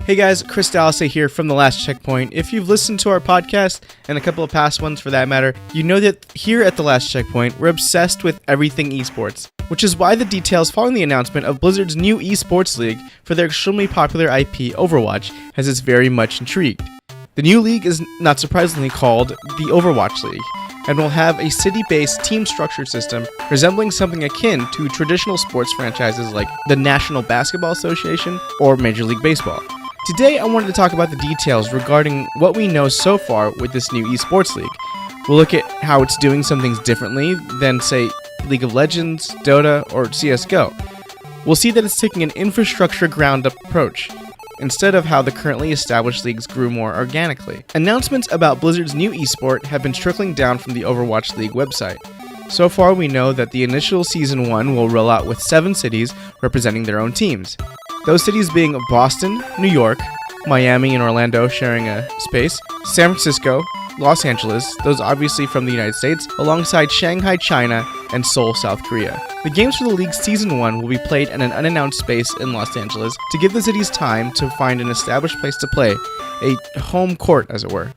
Hey guys, Chris Dallasay here from The Last Checkpoint. If you've listened to our podcast, and a couple of past ones for that matter, you know that here at The Last Checkpoint, we're obsessed with everything esports, which is why the details following the announcement of Blizzard's new ESports League for their extremely popular IP Overwatch has us very much intrigued. The new league is not surprisingly called the Overwatch League, and will have a city-based team structure system resembling something akin to traditional sports franchises like the National Basketball Association or Major League Baseball. Today, I wanted to talk about the details regarding what we know so far with this new esports league. We'll look at how it's doing some things differently than, say, League of Legends, Dota, or CSGO. We'll see that it's taking an infrastructure ground-up approach, instead of how the currently established leagues grew more organically. Announcements about Blizzard's new esport have been trickling down from the Overwatch League website. So far, we know that the initial Season 1 will roll out with 7 cities representing their own teams. Those cities being Boston, New York, Miami and Orlando sharing a space, San Francisco, Los Angeles, those obviously from the United States, alongside Shanghai, China, and Seoul, South Korea. The games for the league's Season 1 will be played in an unannounced space in Los Angeles to give the cities time to find an established place to play, a home court as it were.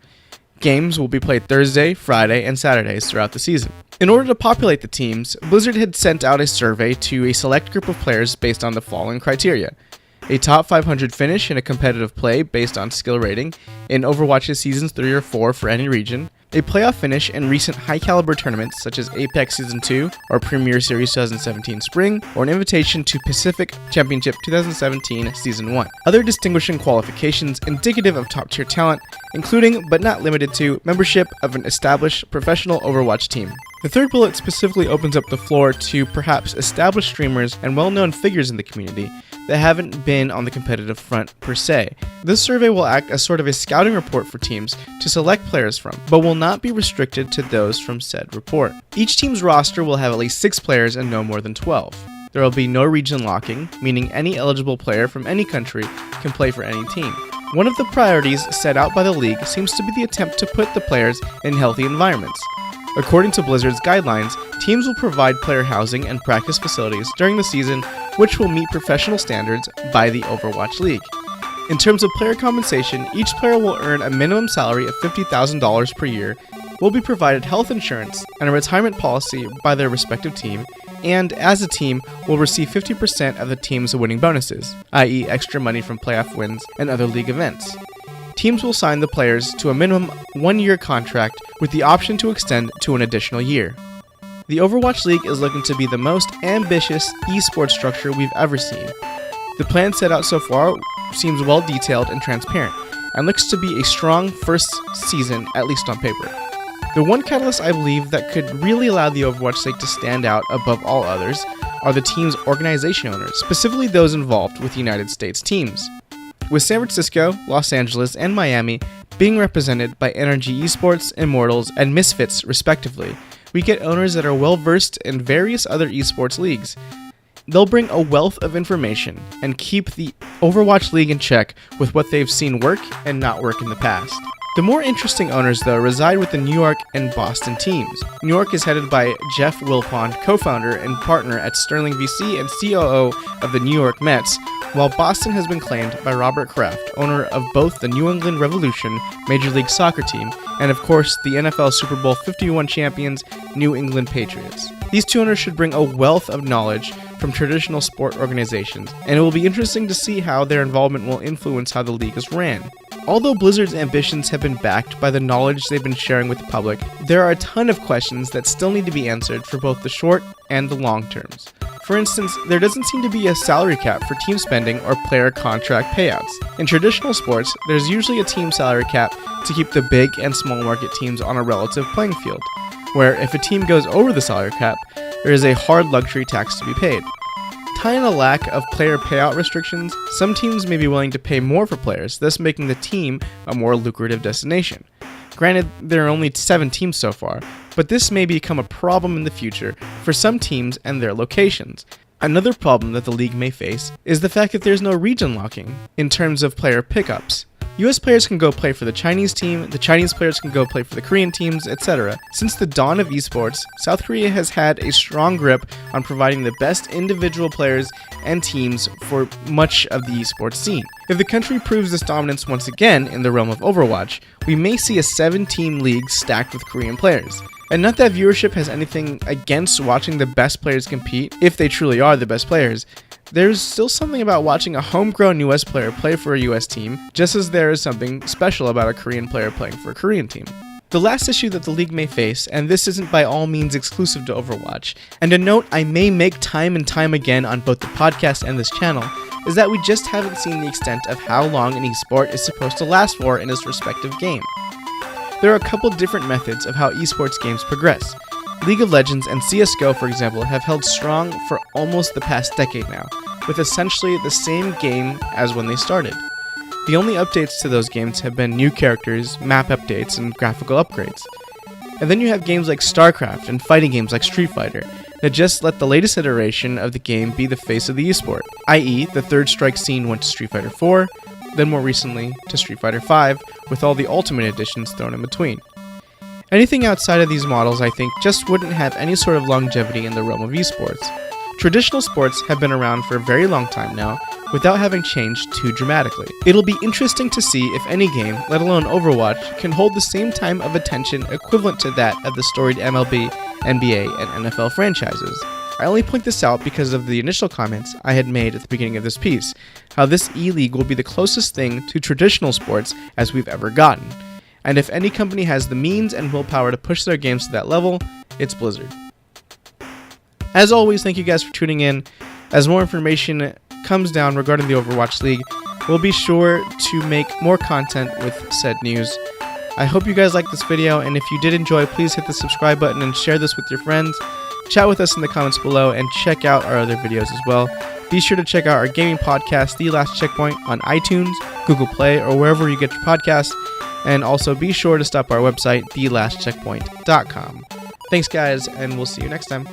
Games will be played Thursday, Friday, and Saturdays throughout the season. In order to populate the teams, Blizzard had sent out a survey to a select group of players based on the following criteria: a top 500 finish in a competitive play based on skill rating in Overwatch's Seasons 3 or 4 for any region, a playoff finish in recent high-caliber tournaments such as Apex Season 2 or Premier Series 2017 Spring, or an invitation to Pacific Championship 2017 Season 1. Other distinguishing qualifications indicative of top-tier talent, including but not limited to membership of an established professional Overwatch team. The third bullet specifically opens up the floor to perhaps established streamers and well-known figures in the community that haven't been on the competitive front per se. This survey will act as sort of a scouting report for teams to select players from, but will not be restricted to those from said report. Each team's roster will have at least 6 players and no more than 12. There will be no region locking, meaning any eligible player from any country can play for any team. One of the priorities set out by the league seems to be the attempt to put the players in healthy environments. According to Blizzard's guidelines, teams will provide player housing and practice facilities during the season, which will meet professional standards by the Overwatch League. In terms of player compensation, each player will earn a minimum salary of $50,000 per year, will be provided health insurance and a retirement policy by their respective team, and as a team will receive 50% of the team's winning bonuses, i.e. extra money from playoff wins and other league events. Teams will sign the players to a minimum 1-year contract with the option to extend to an additional year. The Overwatch League is looking to be the most ambitious esports structure we've ever seen. The plan set out so far seems well detailed and transparent, and looks to be a strong first season, at least on paper. The one catalyst I believe that could really allow the Overwatch League to stand out above all others are the team's organization owners, specifically those involved with United States teams. With San Francisco, Los Angeles, and Miami being represented by Energy Esports, Immortals, and Misfits respectively, we get owners that are well versed in various other esports leagues. They'll bring a wealth of information and keep the Overwatch League in check with what they've seen work and not work in the past. The more interesting owners, though, reside with the New York and Boston teams. New York is headed by Jeff Wilpon, co-founder and partner at Sterling VC and COO of the New York Mets, while Boston has been claimed by Robert Kraft, owner of both the New England Revolution Major League Soccer team and, of course, the NFL Super Bowl 51 champions New England Patriots. These two owners should bring a wealth of knowledge from traditional sport organizations, and it will be interesting to see how their involvement will influence how the league is ran. Although Blizzard's ambitions have been backed by the knowledge they've been sharing with the public, there are a ton of questions that still need to be answered for both the short and the long terms. For instance, there doesn't seem to be a salary cap for team spending or player contract payouts. In traditional sports, there's usually a team salary cap to keep the big and small market teams on a relative playing field, where if a team goes over the salary cap, there is a hard luxury tax to be paid. Tying a lack of player payout restrictions, some teams may be willing to pay more for players, thus making the team a more lucrative destination. Granted, there are only 7 teams so far, but this may become a problem in the future for some teams and their locations. Another problem that the league may face is the fact that there's no region locking in terms of player pickups. US players can go play for the Chinese team, the Chinese players can go play for the Korean teams, etc. Since the dawn of esports, South Korea has had a strong grip on providing the best individual players and teams for much of the esports scene. If the country proves this dominance once again in the realm of Overwatch, we may see a 7-team league stacked with Korean players. And not that viewership has anything against watching the best players compete, if they truly are the best players. There's still something about watching a homegrown US player play for a US team, just as there is something special about a Korean player playing for a Korean team. The last issue that the league may face, and this isn't by all means exclusive to Overwatch, and a note I may make time and time again on both the podcast and this channel, is that we just haven't seen the extent of how long an esport is supposed to last for in its respective game. There are a couple different methods of how esports games progress. League of Legends and CSGO, for example, have held strong for almost the past decade now, with essentially the same game as when they started. The only updates to those games have been new characters, map updates, and graphical upgrades. And then you have games like StarCraft and fighting games like Street Fighter that just let the latest iteration of the game be the face of the esport, i.e. the Third Strike scene went to Street Fighter 4, then more recently to Street Fighter 5, with all the Ultimate Editions thrown in between. Anything outside of these models, I think, just wouldn't have any sort of longevity in the realm of esports. Traditional sports have been around for a very long time now, without having changed too dramatically. It'll be interesting to see if any game, let alone Overwatch, can hold the same time of attention equivalent to that of the storied MLB, NBA, and NFL franchises. I only point this out because of the initial comments I had made at the beginning of this piece, how this E-League will be the closest thing to traditional sports as we've ever gotten. And if any company has the means and willpower to push their games to that level, it's Blizzard. As always, thank you guys for tuning in. As more information comes down regarding the Overwatch League, we'll be sure to make more content with said news. I hope you guys liked this video, and if you did enjoy, please hit the subscribe button and share this with your friends. Chat with us in the comments below and check out our other videos as well. Be sure to check out our gaming podcast, The Last Checkpoint, on iTunes, Google Play, or wherever you get your podcasts. And also be sure to stop our website, thelastcheckpoint.com. Thanks guys, and we'll see you next time.